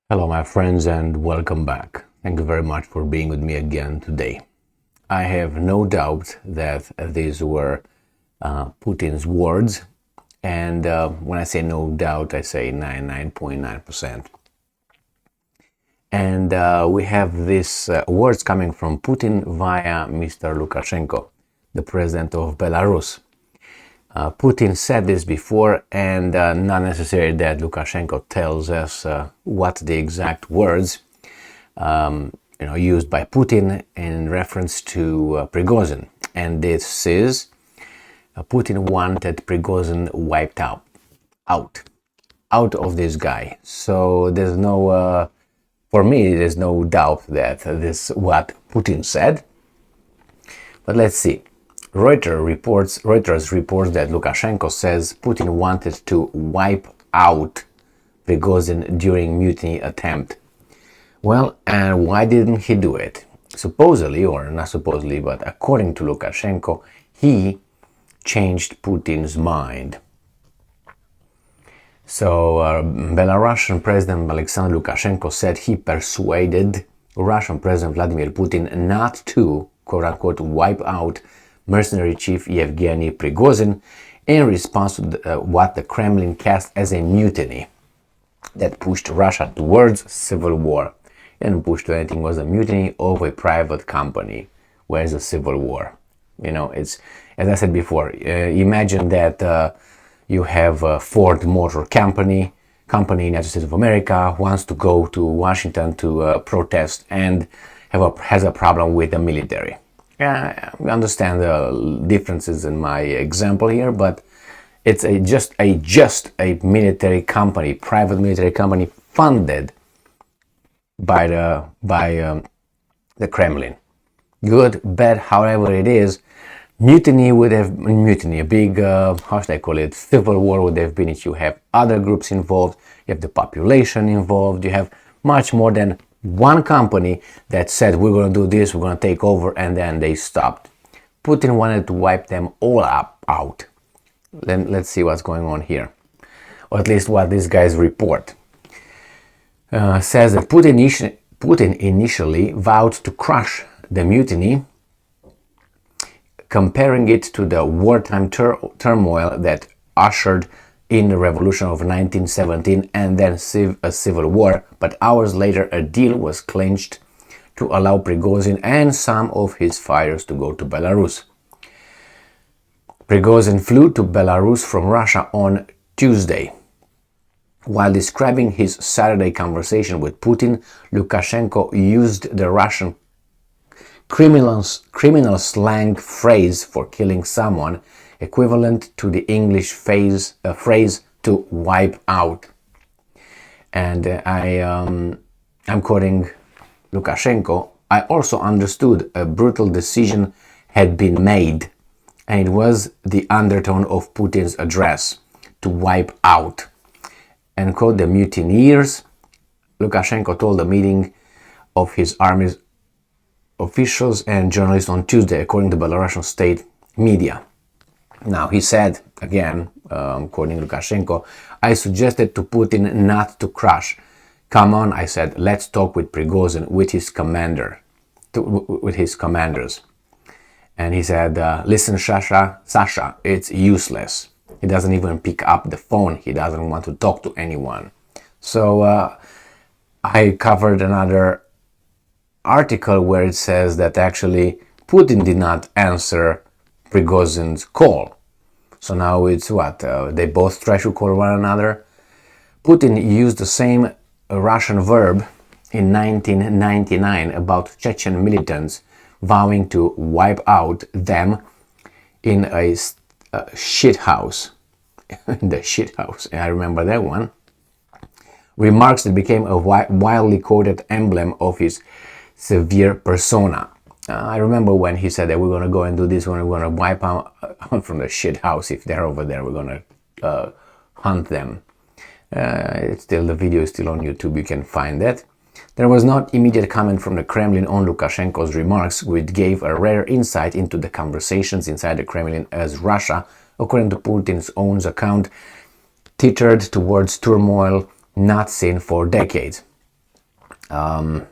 Hello, my friends, and welcome back. Thank you very much for being with me again today. I have no doubt that these were Putin's words, and when I say no doubt, I say 99.9%. And we have these words coming from Putin via Mr. Lukashenko, the president of Belarus. Putin said this before, and not necessarily that Lukashenko tells us what the exact words used by Putin in reference to Prigozhin. And this is Putin wanted Prigozhin wiped out of this guy. So there's no, for me, there's no doubt that this is what Putin said. But let's see. Reuters reports that Lukashenko says Putin wanted to wipe out Prigozhin during mutiny attempt. Well, and why didn't he do it? Supposedly, or not supposedly, but according to Lukashenko, he changed Putin's mind. So, Belarusian President Alexander Lukashenko said he persuaded Russian President Vladimir Putin not to, quote-unquote, wipe out mercenary chief Yevgeny Prigozhin in response to what the Kremlin cast as a mutiny that pushed Russia towards civil war. And pushed to anything, was a mutiny of a private company. Where's the civil war? You know, it's, as I said before, imagine that you have a Ford Motor Company in the United States of America wants to go to Washington to protest and has a problem with the military. We understand the differences in my example here, but it's just a military company, private military company funded by the Kremlin. Good, bad, however it is, a big, how should I call it, civil war would have been if you have other groups involved, you have the population involved, you have much more than one company that said we're going to do this, we're going to take over, and then they stopped. Putin wanted to wipe them all out. Then let's see what's going on here, or at least what these guys report. Says that Putin initially vowed to crush the mutiny, comparing it to the wartime turmoil that ushered in the revolution of 1917 and then a civil war, but hours later a deal was clinched to allow Prigozhin and some of his fighters to go to Belarus. Prigozhin flew to Belarus from Russia on Tuesday. While describing his Saturday conversation with Putin, Lukashenko used the Russian criminal slang phrase for killing someone, equivalent to the English phrase to wipe out. And I'm quoting Lukashenko, I also understood a brutal decision had been made, and it was the undertone of Putin's address, to wipe out. And quote, the mutineers, Lukashenko told a meeting of his army's officials and journalists on Tuesday, according to Belarusian state media. Now, he said, again, quoting Lukashenko, I suggested to Putin not to crush. Come on, I said, let's talk with Prigozhin, with his commanders. And he said, listen, Sasha, it's useless. He doesn't even pick up the phone. He doesn't want to talk to anyone. So I covered another article where it says that actually Putin did not answer Prigozhin's call. So now it's what? They both try to call one another. Putin used the same Russian verb in 1999 about Chechen militants vowing to wipe out them in a shit house. In the shit house. I remember that one. Remarks that became a widely quoted emblem of his severe persona. I remember when he said that we're going to go and do this, we're going to wipe out from the shit house. If they're over there, we're going to hunt them. The video is still on YouTube, you can find that. There was not immediate comment from the Kremlin on Lukashenko's remarks, which gave a rare insight into the conversations inside the Kremlin, as Russia, according to Putin's own account, teetered towards turmoil not seen for decades. And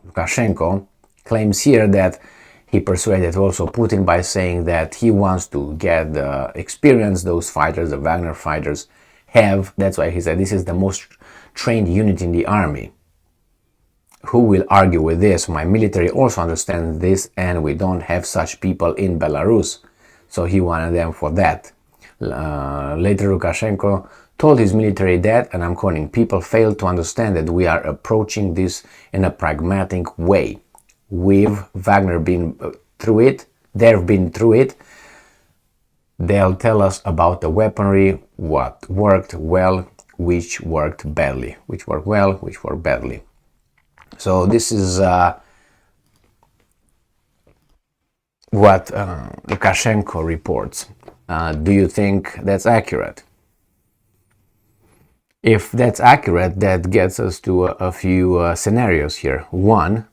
Lukashenko claims here that he persuaded also Putin by saying that he wants to get the experience those fighters, the Wagner fighters, have. That's why he said this is the most trained unit in the army. Who will argue with this? My military also understands this, and we don't have such people in Belarus. So he wanted them for that. Later, Lukashenko told his military that, and I'm quoting, people fail to understand that we are approaching this in a pragmatic way. We've Wagner been through it, they've been through it. They'll tell us about the weaponry, what worked well, which worked badly, which worked well, which worked badly. So this is what Lukashenko reports. Do you think that's accurate? If that's accurate, that gets us to a few scenarios here. One,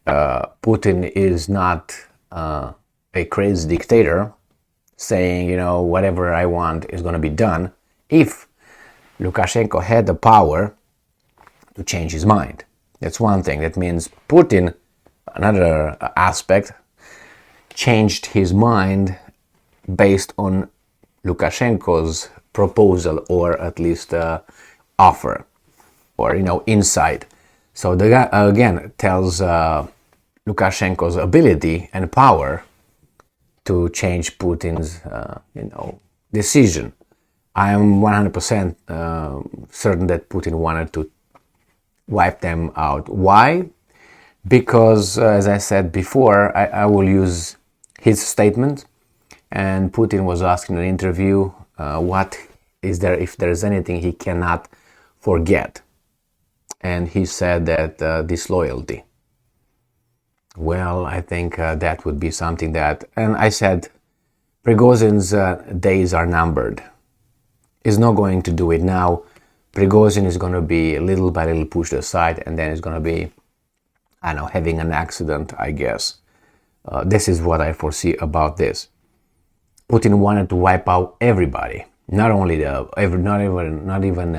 Putin is not a crazy dictator saying, you know, whatever I want is going to be done. If Lukashenko had the power to change his mind, that's one thing. That means Putin, another aspect, changed his mind based on Lukashenko's proposal, or at least offer, or, you know, insight. So the guy again tells Lukashenko's ability and power to change Putin's decision. I am 100% certain that Putin wanted to wipe them out. Why? Because, as I said before, I will use his statement. And Putin was asked in an interview, what is there, if there's anything he cannot forget. And he said that disloyalty. Well, I think that would be something that, and I said, Prigozhin's days are numbered. He's not going to do it now. Prigozhin is going to be little by little pushed aside, and then he's going to be, I don't know, having an accident, I guess. This is what I foresee about this. Putin wanted to wipe out everybody, not only not even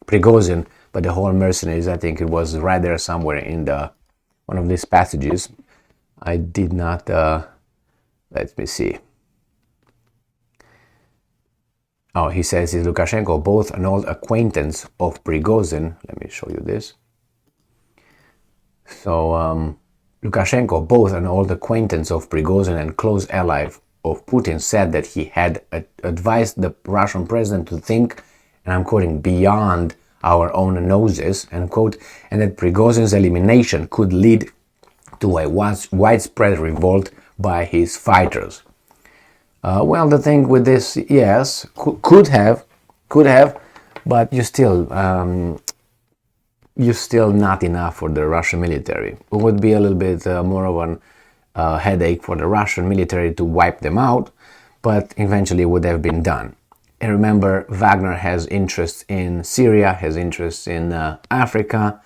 Prigozhin, but the whole mercenaries. I think it was right there somewhere in the one of these passages. I did not. Let me see. Oh, he says, is Lukashenko both an old acquaintance of Prigozhin? Let me show you this. So, Lukashenko, both an old acquaintance of Prigozhin and close ally of Putin, said that he had advised the Russian president to think, and I'm quoting, beyond our own noses, end quote, and that Prigozhin's elimination could lead to a widespread revolt by his fighters. Well, the thing with this, yes, could have, but you're still not enough for the Russian military. It would be a little bit more of a headache for the Russian military to wipe them out, but eventually it would have been done. And remember, Wagner has interests in Syria, has interests in Africa,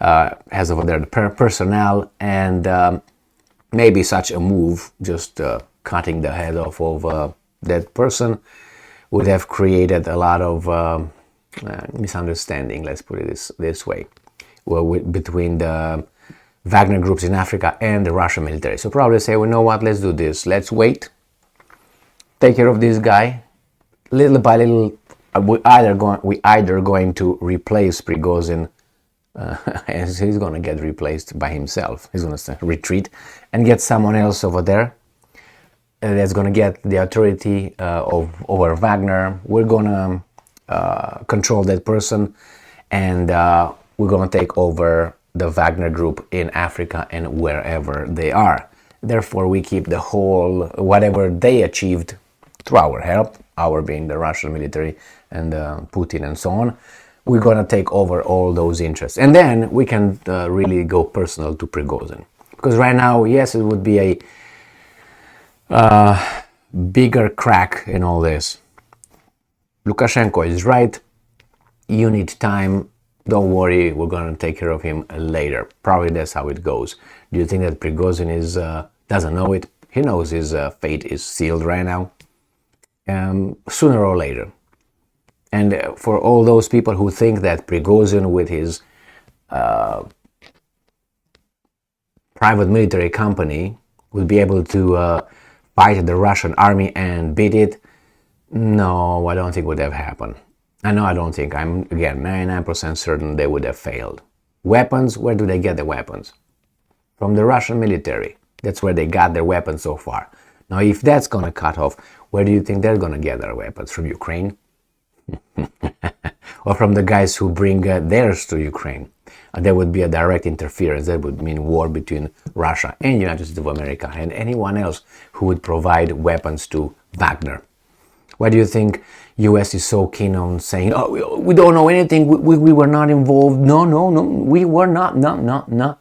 has over there the personnel, and maybe such a move, just cutting the head off of that person, would have created a lot of misunderstanding, let's put it this way, between the Wagner groups in Africa and the Russian military. So probably say, well, you know what, let's do this. Let's wait, take care of this guy. Little by little, we either going to replace Prigozhin, and he's going to get replaced by himself. He's going to retreat and get someone else over there that's going to get the authority over Wagner. We're going to control that person, and we're going to take over the Wagner group in Africa and wherever they are. Therefore, we keep the whole, whatever they achieved through our help, our being the Russian military and Putin and so on, we're going to take over all those interests. And then we can really go personal to Prigozhin. Because right now, yes, it would be a bigger crack in all this. Lukashenko is right. You need time. Don't worry, we're going to take care of him later. Probably that's how it goes. Do you think that Prigozhin doesn't know it? He knows his fate is sealed right now. Sooner or later. And for all those people who think that Prigozhin with his private military company would be able to fight the Russian army and beat it, no, I don't think it would have happened. I don't think. I'm, again, 99% certain they would have failed. Weapons, where do they get the weapons? From the Russian military. That's where they got their weapons so far. Now, if that's going to cut off, where do you think they're going to get their weapons? From Ukraine? Or from the guys who bring theirs to Ukraine? There would be a direct interference. That would mean war between Russia and the United States of America and anyone else who would provide weapons to Wagner. Why do you think US is so keen on saying, oh, we don't know anything, we were not involved? No, we were not, no.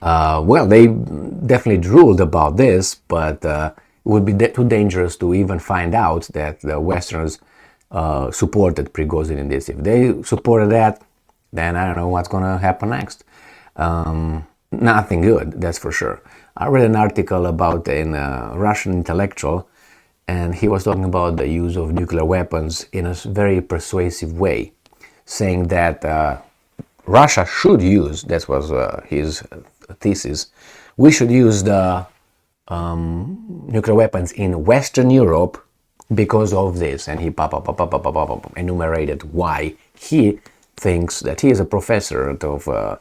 Well, they definitely drooled about this, but it would be too dangerous to even find out that the Westerners supported Prigozhin in this. If they supported that, then I don't know what's going to happen next. Nothing good, that's for sure. I read an article about a Russian intellectual, and he was talking about the use of nuclear weapons in a very persuasive way, saying that Russia should use, that was his thesis, we should use the nuclear weapons in Western Europe because of this. And he enumerated why he thinks that he is a professor of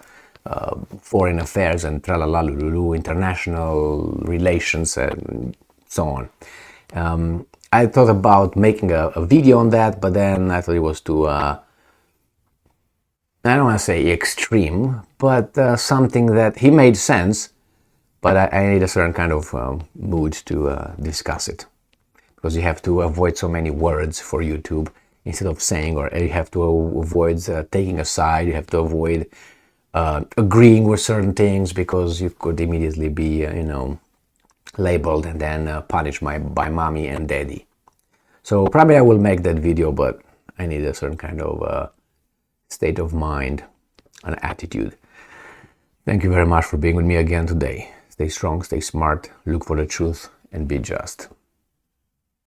foreign affairs and tralalululu, international relations and so on. I thought about making a video on that, but then I thought it was too, I don't want to say extreme, but something that he made sense, but I need a certain kind of mood to discuss it. Because you have to avoid so many words for YouTube instead of saying, or you have to avoid taking a side, you have to avoid agreeing with certain things, because you could immediately be, labeled and then punished by mommy and daddy. So probably I will make that video, but I need a certain kind of state of mind and attitude. Thank you very much for being with me again today. Stay strong, stay smart, look for the truth, and be just.